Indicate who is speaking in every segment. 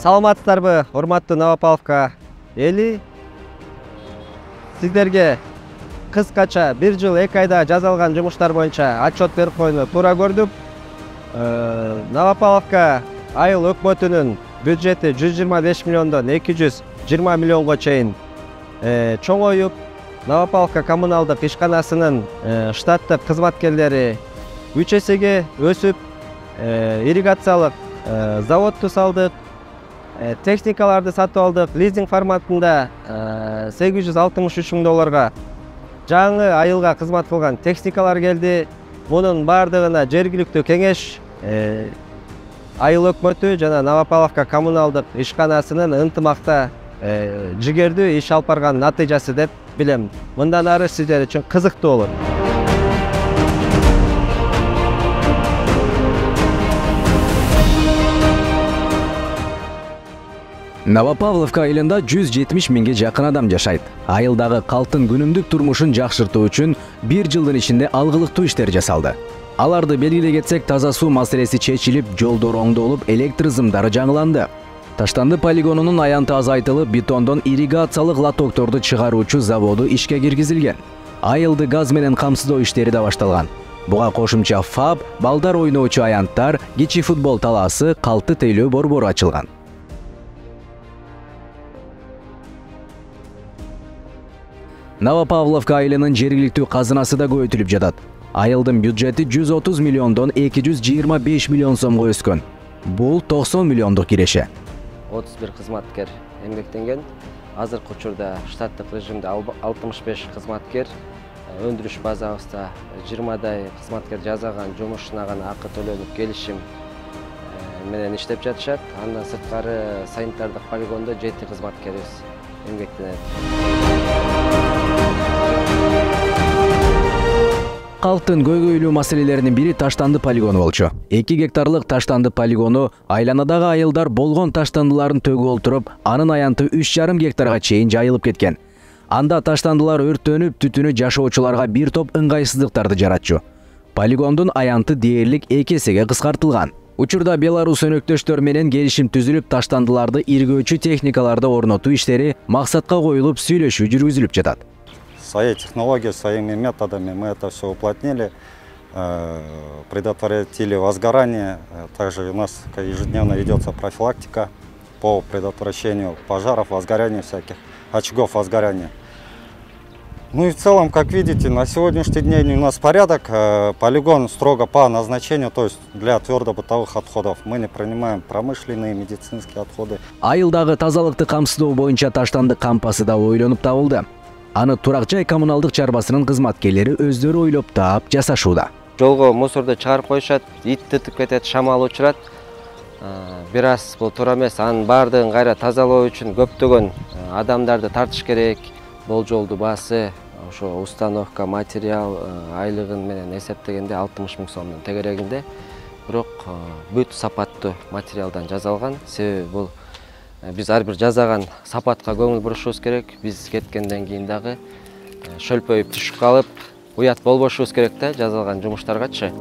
Speaker 1: Саламатсыздарбы, урматтуу Новопавловка эли? Сиздерге кыскача 1 жыл 2 айда жасалган жумуштар боюнча отчет берип коюуну туура көрдүк. Новопавловка айыл өкмөтүнүн бюджети 125 миллиондон 220 миллионго чейин чоңоюп, Новопавловка коммуналдык ишканасынын штаттык кызматкерлери 3 эсеге өсүп, ирригациялык заводду салдык, техникаларды сатып алдык, лизинг форматында 863 мың долларга жаңы айылга кызмат кылган техникалар келди. Мунун бардыгына жергиликтүү кеңеш, айыл өкмөтү жана Новопавловка коммуналдык ишканасынын ынтымакта жигердүү иш алып барганын натыйжасы деп билем. Мындан ары сиздер үчүн кызыктуу болот.
Speaker 2: Новопавловка айылында 170 миңге жакын адам жашайт. Айылдагы калктын күнүмдүк турмушун жакшыртуу үчүн 1 жылдын ичинде алгылыктуу иштер жасалды. Аларды белгилей кетсек, таза суу маселеси чечилип, жолдор оңдолуп, электр зымдары жаңыланды. Таштанды полигонунун аянты азайтылып, бетондон ирригациялык лотокторду чыгаруучу заводу ишке киргизилген. Айылды газ менен камсыздоо иштери да башталган. Буга кошумча ФАБ, балдар ойноочу аянттар, кичи футбол талаасы, калты тейлөө борбору ачылган. Новопавловка айылынын жергиликтүү казынасы да көбөйтүлүп жатат. Айылдын бюджети 130 миллиондон 225 миллион сомго өскөн. Бул 90 миллиондук киреше.
Speaker 1: 31 кызматкер эмгектенген. Азыркы учурда штаттык режимде 65 кызматкер, өндүрүш базабызда 20дай кызматкер жазаган жумушуна гана акы төлөнүп келишим менен иштеп жатышат. Андан сырткары санитардык полигондо 7 кызматкерибиз эмгектенет.
Speaker 2: Калктын көйгөйлүү маселелеринин бири таштанды полигону болчу. 2 гектарлык таштанды полигону айланадагы айылдар болгон таштандыларын төгүп олтуруп, анын аянты 3,5 гектарга чейин жайылып кеткен. Анда таштандылар өрттөнүп, түтүнү жашоочуларга бир топ ыңгайсыздыктарды жаратчу. Полигондун аянты дээрлик 2 эсеге кыскартылган. Учурда Беларус өнөктөштөр менен келишим түзүлүп, таштандыларды иргөөчү техникаларды орнотуу иштери максатка коюлуп, сүйлөшүү жүргүзүлүп жатат.
Speaker 3: Своей технологией, своими методами мы это все уплотнили, предотвратили возгорание. Также у нас ежедневно ведется профилактика по предотвращению пожаров, возгораний всяких, очагов возгорания. Ну и в целом, как видите, на сегодняшний день у нас порядок. Полигон строго по назначению, то есть для твердобытовых отходов. Мы не принимаем промышленные, медицинские отходы.
Speaker 2: Айылдагы тазалыкты камсыздоо боюнча таштанды кампасы да ойлонуп табылды. Аны турак жай коммуналдык чарбасынын кызматкерлери өздөрү ойлоп таап жасашууда.
Speaker 1: Жолго мусорду чыгарып коюшат, ит түтүп кетет, шамал учурат. Бир аз бул туура эмес. Анын бардыгын кайра тазалоо үчүн көптөгөн адамдарды тартыш керек. Болжолду баасы, ошо установка, материал айлыгын менен эсептегенде 60 миң сомдун тегерегинде. Бирок бүт сапаттуу материалдан жасалган. Себеби бул биз ар бир жасаган сапатка көңүл бурушубуз керек. Биз кеткенден кийин дагы шөлпөйүп түшүп калып, уят болбошубуз керек да жасалган жумуштаргачы.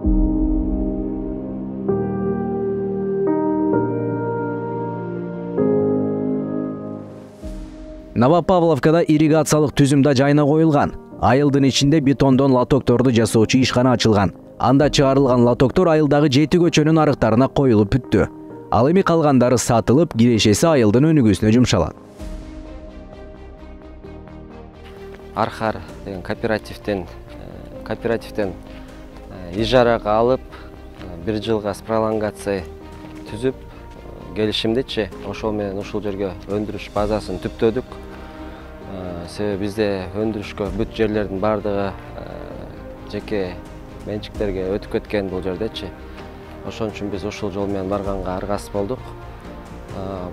Speaker 2: Новопавловкада ирригациялык түзүм да жайына коюлган. Айылдын ичинде бетондон лотокторду жасоочу ишкана ачылган. Анда чыгарылган лотоктор айылдагы 7 көчөнүн арыктарына коюлуп бүттү. Ал эми калгандары сатылып, кирешеси айылдын өнүгүүсүнө жумшалат.
Speaker 1: Архар деген кооперативден ижарага алып, 1 жылга пролонгация түзүп, келишимдечи ошол менен ушул жерге өндүрүш базасын түптөдүк. Себеби бизде өндүрүшкө бүт жерлердин бардыгы жеке менчиктерге өтүп кеткен бул жердечи. Ошон үчүн биз ушул жол менен барганга аргасыз болдук.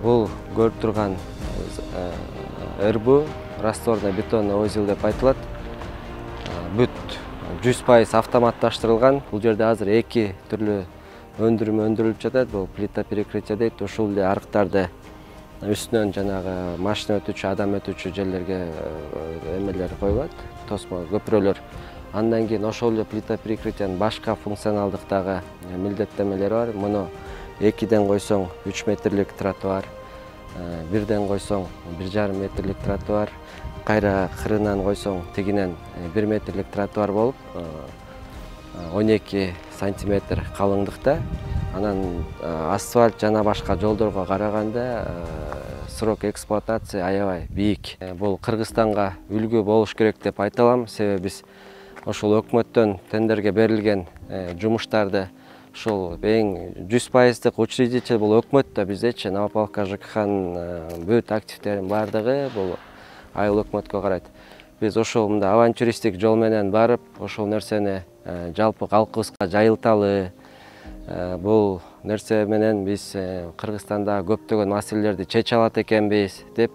Speaker 1: Бул көрүп турган РБУ, растворный бетонный озел деп айтылат. Бүт 100% автоматташтырылган. Бул жерде азыр 2 түрлүү өндүрүм өндүрүлүп жатат. Бул плита перекрытия дейт. Ушул эле арыктарды үстүнөн жанагы машина өтүүчү, адам өтүүчү жерлерге эмелер коюлат, тосмо көпүрөлөр. Андан кийин ошол эле плита перекрытиянын башка функционалдыктагы милдеттемелери бар. Муну 2ден койсоң 3 метрлик тротуар, бирден койсоң 1,5 метрлик тротуар, кайра кырынан койсоң тигинен 1 метрлик тротуар болуп 12 сантиметр калыңдыкта. Анан асфальт жана башка жолдорго караганда срок эксплуатация аябай бийик. Бул Кыргызстанга үлгү болуш керек деп айта алам. Себеби биз ошол өкмөттөн тендерге берилген жумуштарды ошол эң 100%дык учредитель бул өкмөт да, биздечи Новопавловка ЖКХнын бүт активдеринин бардыгы бул айыл өкмөткө карайт. Биз ошол мындай авантюристик жол менен барып, ошол нерсени жалпы калкыбызга жайылталы. Бул нерсе менен биз Кыргызстанда көптөгөн маселелерди чече алат экенбиз деп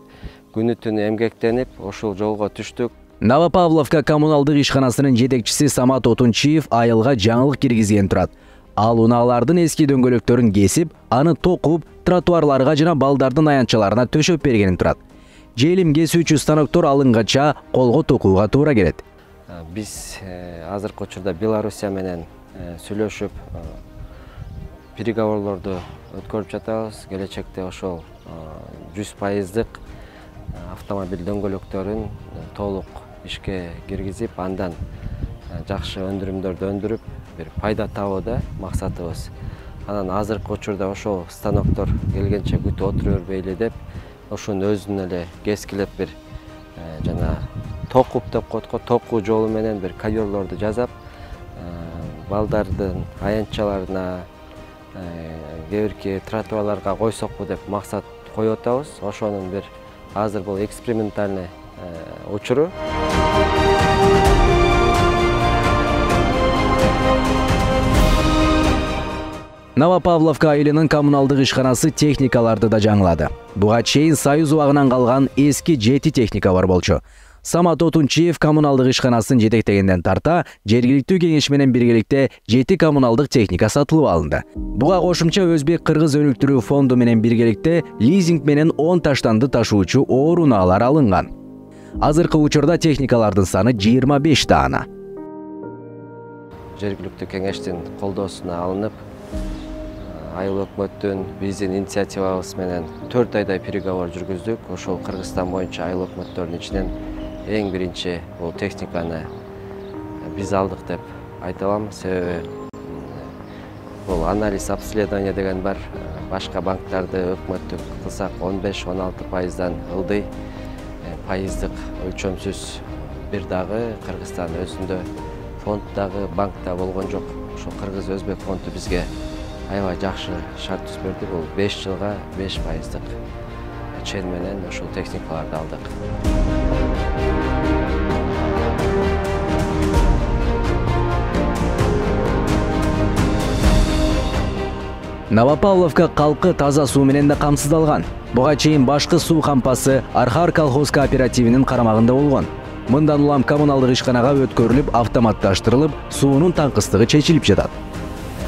Speaker 1: күнү түнү эмгектенип ошол жолго түштүк.
Speaker 2: Новопавловка коммуналдык ишканасынын жетекчиси Самат Отунчиев айылга жаңылык киргизген турат. Ал унаалардын эски дөңгөлөктөрүн кесип, аны токуп, тротуарларга жана балдардын аянтчаларына төшөп бергенин турат. Желим кесүүчү станоктор алынгача колго токууга туура келет.
Speaker 1: Биз азыркы учурда Белоруссия менен сүйлөшүп переговорлорду өткөрүп жатабыз. Келечекте ошол 100%дык автомобиль дөңгөлөктөрүн толук ишке киргизип, андан жакшы өндүрүмдөрдү өндүрүп, бир пайда табууга максатыбыз. Анан азыркы учурда ошол станоктор келгенче күтүп отура бербейли деп, ошонун өзүнө эле кескилеп бир жана токуп деп коет, токуу жолу менен бир ковёрлорду жасап, балдардын аянтчаларына, кээ-бирки тротуарларга койсокпу деп максат коюп атабыз. Ошонун бир азыр бул экспериментальный учуру.
Speaker 2: Новопавловка айылынын коммуналдык ишканасы техникаларды да жаңылады. Буга чейин Союз убагынан калган эски 7 техника бар болчу. Самат Отунчиев коммуналдык ишканасын жетектегенден тарта жергиликтүү кеңеш менен биргеликте 7 коммуналдык техника сатылып алынды. Буга кошумча Өзбек Кыргыз өнүктүрүү фонду менен биргеликте лизинг менен 10 таштанды ташуучу оор унаалар алынган. Азыркы учурда техникалардын саны 25 даана.
Speaker 1: Жергиликтүү кеңештин колдоосуна алынып, айыл өкмөттүн биздин инициативабыз менен 4 айдай переговор жүргүздүк. Ошол Кыргызстан боюнча айыл өкмөттөрүнүн ичинен эң биринчи бул техниканы биз алдык деп айта алам. Себеби бул анализ обследование деген бар. Башка банктарды өкмөттүк кылсак 15-16%дан ылдый пайыздык өлчөмсүз бир дагы Кыргызстан өзүндө фонд дагы банкта болгон жок. Ошол Кыргыз Өзбек фонду бизге аябай жакшы шарт түзүп берди. Бул 5 жылга 5%дык чен менен ошол техникаларды алдык.
Speaker 2: Новопавловка калкы таза суу менен да камсыздалган. Буга чейин башкы суу кампасы Архар колхоз кооперативинин карамагында болгон. Мындан улам коммуналдык ишканага өткөрүлүп, автоматташтырылып, суунун таңкыстыгы чечилип жатат.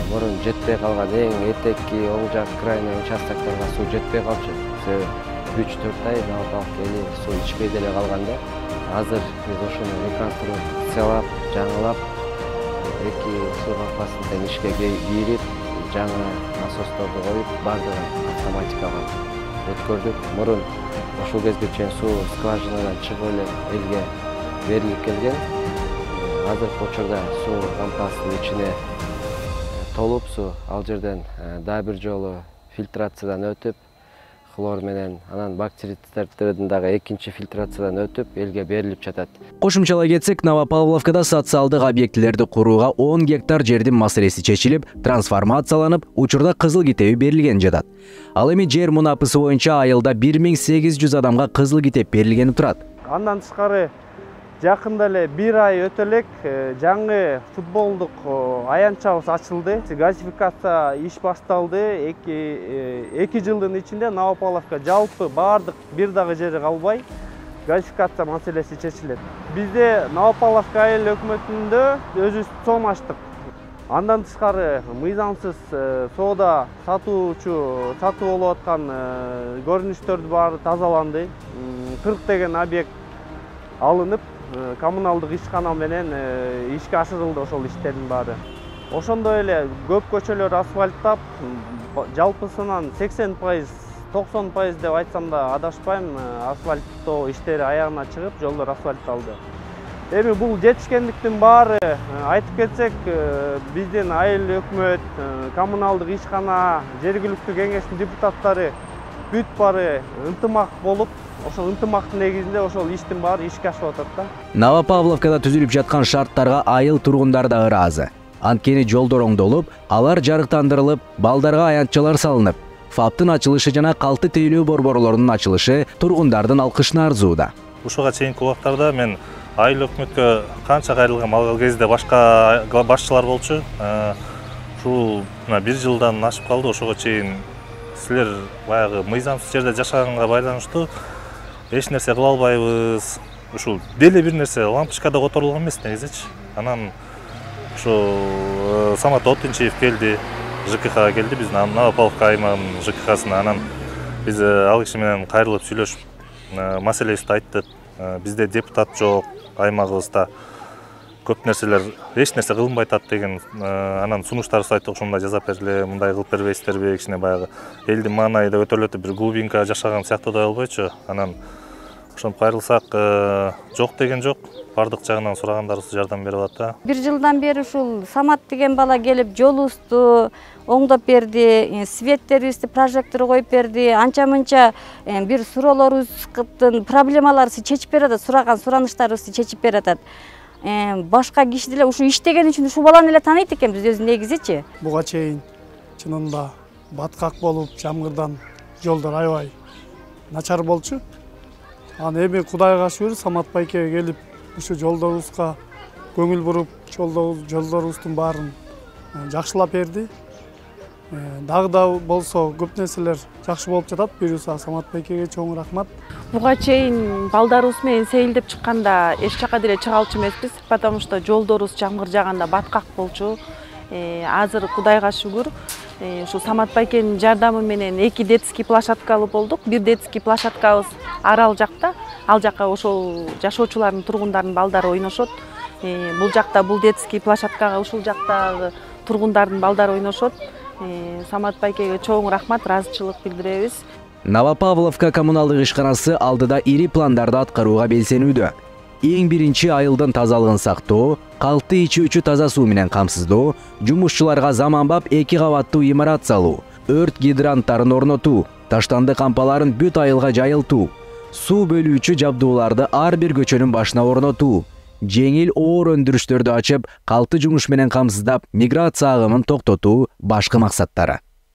Speaker 1: Мурун жетпей калган эң этекки, оң жак крайний участоктарга суу жетпей калчу. Себеби 3-4 ай Новопавловка эли суу ичпей деле калганда, азыр биз ошону реконструкциялап, жаңылап, эки суу кампасын ишке кийирип, жаңы насосторду коюп, бардыгын автоматикага өткөрдүк. Мурун ошол кезге чейин суу скважинадан чыгып эле элге берилип келген. Азыркы учурда суу кампасынын ичине толуп суу ал жерден дагы бир жолу фильтрациядан өтүп, хлор менен, анан бактерицидтердин дагы экинчи фильтрациядан өтүп, элге берилип жатат.
Speaker 2: Кошумчалай кетсек, Новопавловкада социалдык объектилерди курууга 10 гектар жердин маселеси чечилип, трансформацияланып, учурда кызыл китеби берилген жатат. Ал эми жер мунапысы боюнча айылда 1800 адамга кызыл китеп берилгени турат.
Speaker 4: Андан тышкары жакында эле 1 ай өтө элек жаңы футболдук аянтчабыз ачылды. Газификация иш башталды. 2 жылдын ичинде Новопавловка жалпы бардык бир дагы жери калбай газификация маселеси чечилет. Бизде Новопавловка айыл өкмөтүндө өзүбүз сом ачтык. Андан тышкары мыйзамсыз соода сатуучу сатып болуп аткан көрүнүштөрдү баары тазаланды. 40 деген объект алынып, коммуналдык ишкана менен ишке ашырылды ошол иштердин баары. Ошондой эле көп көчөлөр асфальттап, жалпысынан 80% 90% деп айтсам да адашпайм, асфальттоо иштери аягына чыгып, жолдор асфальтталды. Эми бул жетишкендиктин баары айтып кетсек, биздин айыл өкмөт, коммуналдык ишкана, жергиликтүү кеңештин депутаттары бүт баары ынтымак болуп, ошол ынтымактын негизинде ошол иштин баары ишке ашып атат да.
Speaker 2: Новопавловкада түзүлүп жаткан шарттарга айыл тургундары да ыраазы. Анткени жолдор оңдолуп, алар жарыктандырылып, балдарга аянтчалар салынып, ФАПтын ачылышы жана калты тейлөө борборлорунун ачылышы тургундардын алкышына арзууда.
Speaker 5: Ушуга чейинки убактарда мен айыл өкмөткө канча кайрылгам, ал кезде башка башчылар болчу. Ушул 1 жылдан ашып калды. Ошого чейин силер баягы мыйзамсыз жерде жашаганга байланыштуу эч нерсе кыла албайбыз. Ушул деле бир нерсе лампочкада которулган эмес негизичи. Анан ушу Самат Отынчиев келди, ЖКХ келди, биздин Новопавловка аймагынын ЖКХсына. Анан биз ал киши менен кайрылып сүйлөшүп маселебизди айттык. Бизде депутат жок, аймагыбызда көп нерселер эч нерсе кылынбай атат деген анан сунуштарыбызды айттык, ошондой жасап бергиле, мындай кылып бербейсиздерби, кичине баягы элдин маанайда өтөлөтүп бир глубинка жашаган сыяктуу да болбойчу. Анан ошентип кайрылсак жок деген жок, бардык жагынан сурагандарыбыз жардам берип атат.
Speaker 6: 1 жылдан бери ушул Самат деген бала келип жолубузду оңдоп берди, светтерибизди, прожектор коюп берди, анча-мынча бир суроолорубуздун проблемаларыбызды чечип берип атат, сураган сураныштарыбызды чечип берип атат. Башка киши деле ушу иштеген үчүн ушу баланы эле тааныйт экенбиз өзү негизичи.
Speaker 7: Буга чейин чынында баткак болуп, жамгырдан жолдор аябай начар болчу. Аны эми Кудайга шүгүр Самат байке келип ушу жолдорубузга көңүл буруп, жолдорубуздун баарын жакшылап берди. Дагы да болсо көп нерселер жакшы болуп жатат. Буюрса Самат байкеге чоң рахмат.
Speaker 8: Буга чейин балдарыбыз менен сейилдеп чыкканда эч жака деле чыга алчу эмеспиз, потому что жолдорубуз жамгыр жааганда баткак болчу. Азыр Кудайга шүгүр, ушу Самат байкенин жардамы менен 2 детский площадкалы болдук. Бир детский площадкабыз арал жакта, ал жака ошол жашоочулардын, тургундардын балдары ойношот. Бул жакта бул детский площадкага ушул жактагы тургундардын балдары ойношот. Самат байкеге чоң рахмат, ыраазычылык билдиребиз.
Speaker 2: Новопавловка коммуналдык ишканасы алдыда ири пландарды аткарууга белсенүүдө. Эң биринчи айылдын тазалыгын сактоо, калты ичүүчү таза суу менен камсыздоо, жумушчуларга заманбап 2 кабаттуу имарат салуу, өрт гидранттарын орнотуу, таштанды кампаларын бүт айылга жайылтуу, суу бөлүүчү жабдууларды ар бир көчөнүн башына орнотуу, жеңил оор өндүрүштөрдү ачып, калты жумуш менен камсыздап, миграция агымын токтотуу башкы максаттары.